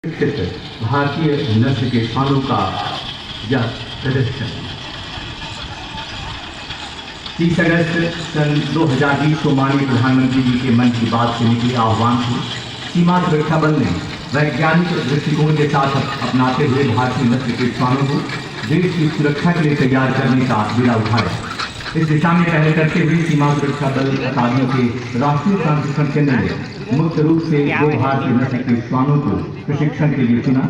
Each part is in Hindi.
भारतीय नस्ल के श्वानों का यह प्रदर्शन 30 अगस्त सन 2020 को माननीय प्रधानमंत्री जी के मन की बात से निकले आह्वान को सीमा सुरक्षा बल ने वैज्ञानिक दृष्टिकोण के साथ अपनाते हुए भारतीय नस्ल के श्वानों को देश की सुरक्षा के लिए तैयार करने का बीड़ा उठाया। इस दिशा में पहल करते हुए सीमा सुरक्षा बल अकादमी के राष्ट्रीय प्रशिक्षण केंद्र ने मुख्य रूप से 2 भारतीय नस्ल के श्वानों को प्रशिक्षण के लिए चुना,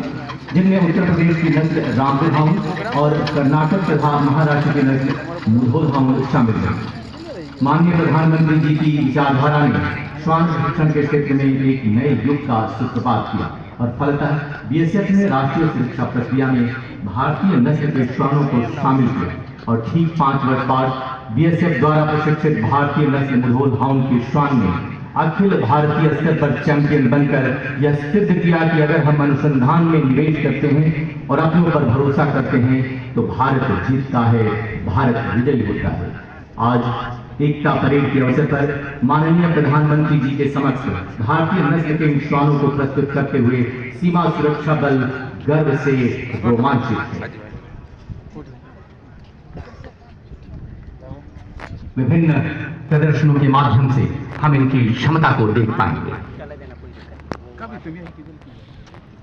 जिनमें उत्तर प्रदेश की नस्ल रामपुर हाउंड और कर्नाटक तथा महाराष्ट्र की नस्ल मुधोल हाउंड शामिल है। माननीय प्रधानमंत्री जी की विचारधारा ने श्वान प्रशिक्षण के क्षेत्र में एक नए युग का सूत्रपात किया और फलतः बीएसएफ ने राष्ट्रीय सुरक्षा प्रक्रिया में भारतीय नस्ल के श्वानों को शामिल किया और ठीक 5 वर्ष बाद बीएसएफ द्वारा प्रशिक्षित भारतीय नस्ल मुधोल हाउंड के श्वान ने अखिल भारतीय स्तर पर चैंपियन बनकर यह सिद्ध किया कि अगर हम अनुसंधान में निवेश करते हैं और अपनों पर भरोसा करते हैं तो भारत जीतता है, भारत विजयी होता है। आज एकता परेड के अवसर पर माननीय प्रधानमंत्री जी के समक्ष भारतीय नस्ल के इन श्वानों को प्रस्तुत करते हुए सीमा सुरक्षा बल गर्व से रोमांचित है। विभिन्न प्रदर्शनों के माध्यम से हम इनकी क्षमता को देख पाएंगे।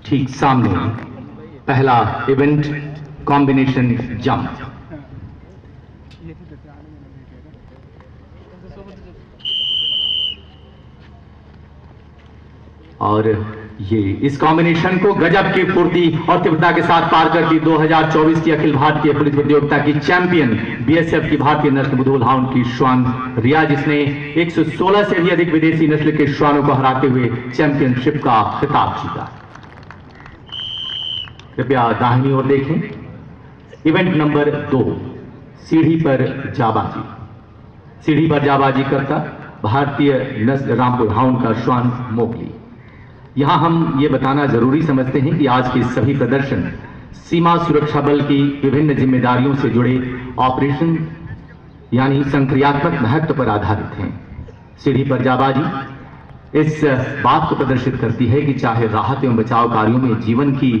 ठीक सामने पहला इवेंट कॉम्बिनेशन जंप। और ये इस कॉम्बिनेशन को गजब की फुर्ती और तीव्रता के साथ पार करती 2024 की अखिल भारतीय पुलिस प्रतियोगिता की चैंपियन बीएसएफ की भारतीय नस्ल मुधोल हाउंड की श्वान रिया, जिसने 116 से भी अधिक विदेशी नस्ल के श्वानों को हराते हुए चैंपियनशिप का खिताब जीता। कृपया दाहिनी ओर देखें। इवेंट नंबर 2 सीढ़ी पर जाबाजी। सीढ़ी पर जाबाजी करता भारतीय नस्ल रामपुर हाउंड का श्वान मोगली। यहां हम ये बताना जरूरी समझते हैं कि आज के सभी प्रदर्शन सीमा सुरक्षा बल की विभिन्न जिम्मेदारियों से जुड़े ऑपरेशन यानी संक्रियात्मक महत्व पर आधारित हैं। सीढ़ी पर जाबाजी इस बात को प्रदर्शित करती है कि चाहे राहत एवं बचाव कार्यों में जीवन की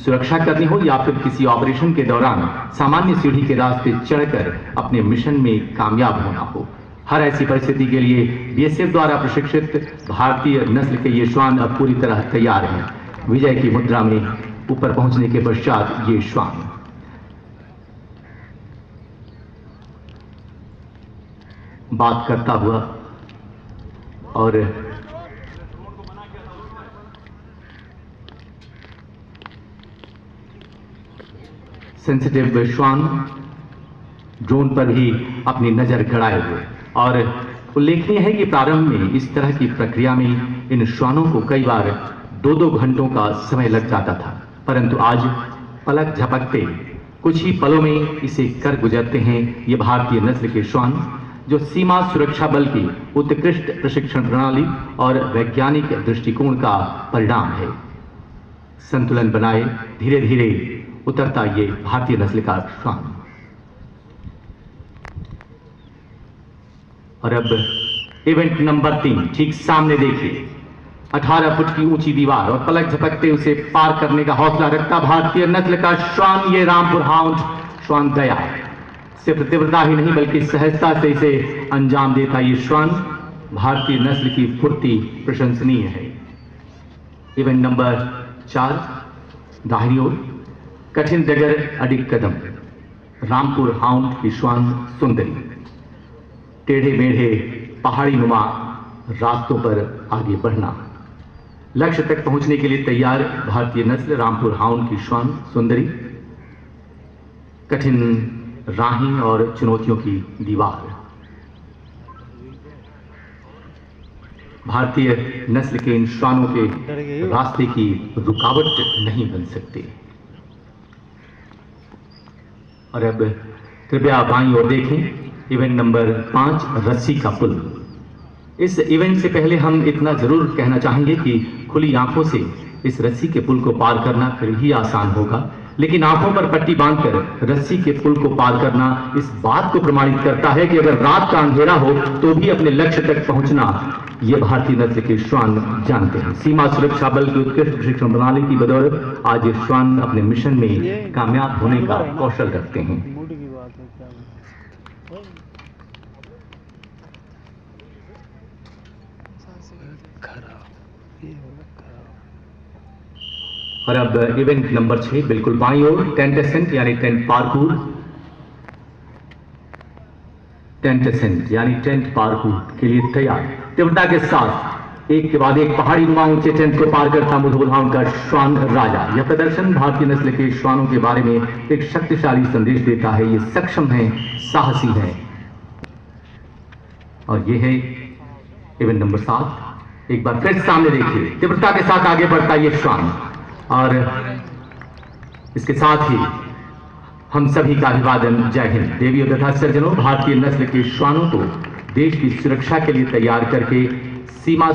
सुरक्षा करनी हो या फिर किसी ऑपरेशन के दौरान सामान्य सीढ़ी के रास्ते चढ़कर अपने मिशन में कामयाब होना हो, हर ऐसी परिस्थिति के लिए बीएसएफ द्वारा प्रशिक्षित भारतीय नस्ल के ये श्वान अब पूरी तरह तैयार हैं। विजय की मुद्रा में ऊपर पहुंचने के पश्चात ये श्वान बात करता हुआ और सेंसिटिव श्वान ड्रोन पर ही अपनी नजर गड़ाए हुए। और उल्लेखनीय है कि प्रारंभ में इस तरह की प्रक्रिया में इन श्वानों को कई बार 2-2 घंटों का समय लग जाता था, परंतु आज पलक झपकते कुछ ही पलों में इसे कर गुजरते हैं ये भारतीय नस्ल के श्वान, जो सीमा सुरक्षा बल की उत्कृष्ट प्रशिक्षण प्रणाली और वैज्ञानिक दृष्टिकोण का परिणाम है। संतुलन बनाए धीरे धीरे उतरता ये भारतीय नस्ल का श्वान। और अब इवेंट नंबर 3 ठीक सामने देखिए। 18 फुट की ऊंची दीवार और पलक झपकते उसे पार करने का हौसला रखता भारतीय नस्ल का श्वान ये रामपुर हाउंड श्वान दया। सिर्फ तीव्रता ही नहीं बल्कि सहजता से इसे अंजाम देता ये श्वान भारतीय नस्ल की फुर्ती प्रशंसनीय है। इवेंट नंबर 4 दाहिनी ओर कठिन डगर अडिग कदम रामपुर हाउंड की श्वान सुंदरी। टेढ़े मेढ़े पहाड़ी नुमा रास्तों पर आगे बढ़ना, लक्ष्य तक पहुंचने के लिए तैयार भारतीय नस्ल रामपुर हाउंड की श्वान सुंदरी। कठिन राहें और चुनौतियों की दीवार भारतीय नस्ल के इन श्वानों के रास्ते की रुकावट नहीं बन सकते। और अब कृपया बाईं ओर देखें। इवेंट नंबर 5 रस्सी का पुल। इस इवेंट से पहले हम इतना जरूर कहना चाहेंगे कि खुली आंखों से इस रस्सी के पुल को पार करना फिर ही आसान होगा, लेकिन आंखों पर पट्टी बांधकर रस्सी के पुल को पार करना इस बात को प्रमाणित करता है कि अगर रात का अंधेरा हो तो भी अपने लक्ष्य तक पहुंचना ये भारतीय नस्ल के श्वान जानते हैं। सीमा सुरक्षा बल की उत्कृष्ट प्रशिक्षण प्रणाली की बदौलत आज ये श्वान अपने मिशन में कामयाब होने का कौशल रखते हैं। और अब इवेंट नंबर 6 बिल्कुल बाईं ओर 10 असेंट यानी 10 पार्कूर, 10 असेंट यानी 10 पार्कूर के लिए तैयार। तीव्रता के साथ एक के बाद एक पहाड़ी नुमा ऊंचे 10 को पार करता मुधबुल्हान का श्वान राजा। यह प्रदर्शन भारतीय नस्ल के श्वानों के बारे में एक शक्तिशाली संदेश देता है। ये सक्षम है, साहसी है। और ये है इवेंट नंबर 7। एक बार फिर सामने देखिए, तीव्रता के साथ आगे बढ़ता ये श्वान। और इसके साथ ही हम सभी का अभिवादन। जय हिंद। देवियों तथा सज्जनों, भारतीय नस्ल के श्वानों को देश की सुरक्षा के लिए तैयार करके सीमा